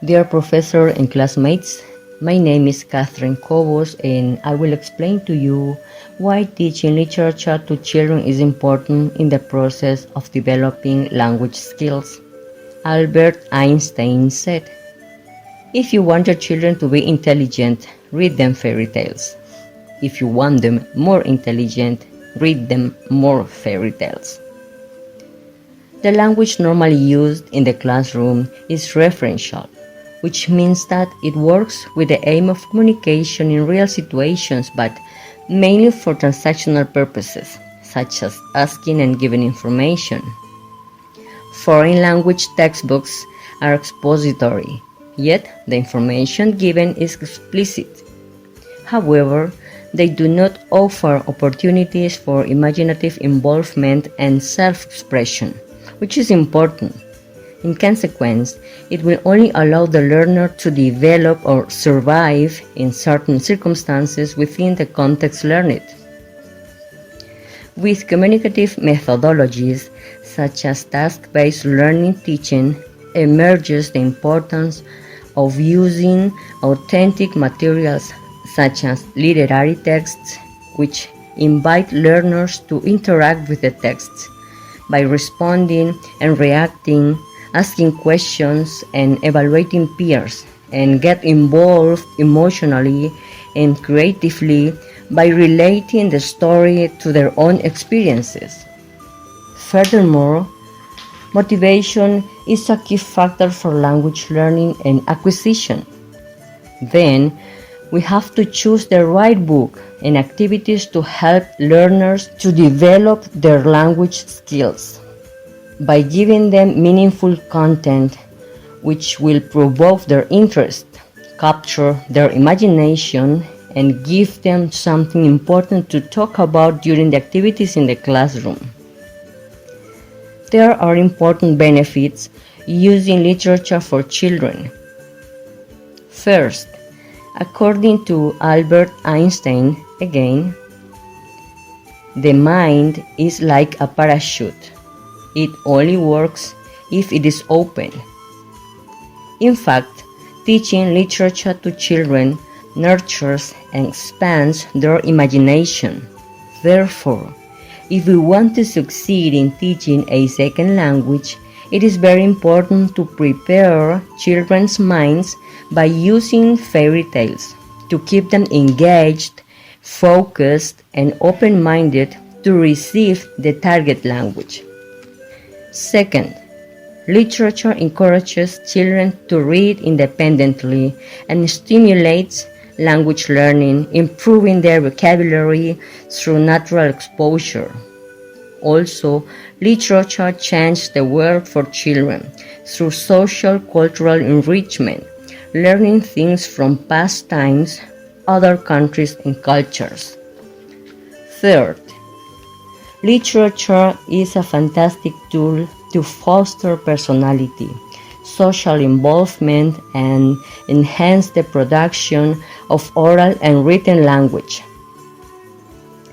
Dear professor and classmates, my name is Catherine Cobos and I will explain to you why teaching literature to children is important in the process of developing language skills. Albert Einstein said, "If you want your children to be intelligent, read them fairy tales. If you want them more intelligent, read them more fairy tales." The language normally used in the classroom is referential, which means that it works with the aim of communication in real situations but mainly for transactional purposes, such as asking and giving information. Foreign language textbooks are expository, yet the information given is explicit. However, they do not offer opportunities for imaginative involvement and self-expression, which is important. In consequence, it will only allow the learner to develop or survive in certain circumstances within the context learned. With communicative methodologies such as task-based learning teaching emerges the importance of using authentic materials such as literary texts, which invite learners to interact with the texts by responding and reacting, asking questions and evaluating peers, and get involved emotionally and creatively by relating the story to their own experiences. Furthermore, motivation is a key factor for language learning and acquisition. Then, we have to choose the right book and activities to help learners to develop their language skills. By giving them meaningful content which will provoke their interest, capture their imagination, and give them something important to talk about during the activities in the classroom. There are important benefits using literature for children. First, according to Albert Einstein, again, the mind is like a parachute. It only works if it is open. In fact, teaching literature to children nurtures and expands their imagination. Therefore, if we want to succeed in teaching a second language, it is very important to prepare children's minds by using fairy tales to keep them engaged, focused, and open-minded to receive the target language. Second, literature encourages children to read independently and stimulates language learning, improving their vocabulary through natural exposure. Also, literature changes the world for children through social cultural enrichment, learning things from past times, other countries, and cultures. Third, literature is a fantastic tool to foster personality, social involvement, and enhance the production of oral and written language.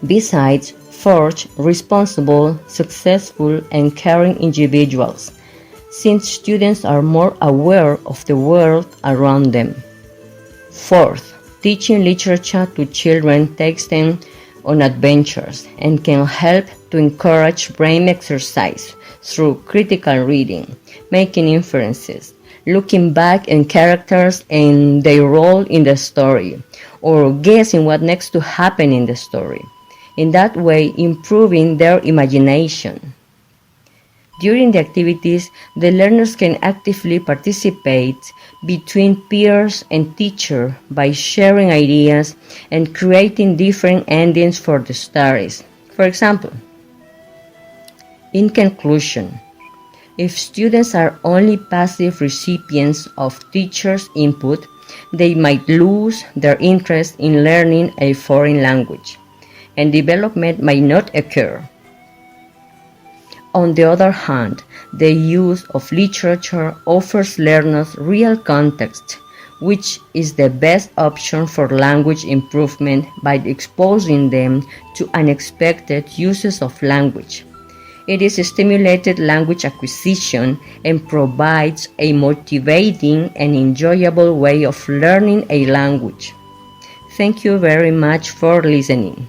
Besides, forge responsible, successful, and caring individuals, since students are more aware of the world around them. Fourth, teaching literature to children takes them on adventures and can help to encourage brain exercise through critical reading, making inferences, looking back at characters and their role in the story, or guessing what next to happen in the story. In that way, improving their imagination. During the activities, the learners can actively participate between peers and teacher by sharing ideas and creating different endings for the stories. For example, in conclusion, if students are only passive recipients of teachers' input, they might lose their interest in learning a foreign language, and development might not occur. On the other hand, the use of literature offers learners real context, which is the best option for language improvement by exposing them to unexpected uses of language. It is stimulated language acquisition and provides a motivating and enjoyable way of learning a language. Thank you very much for listening.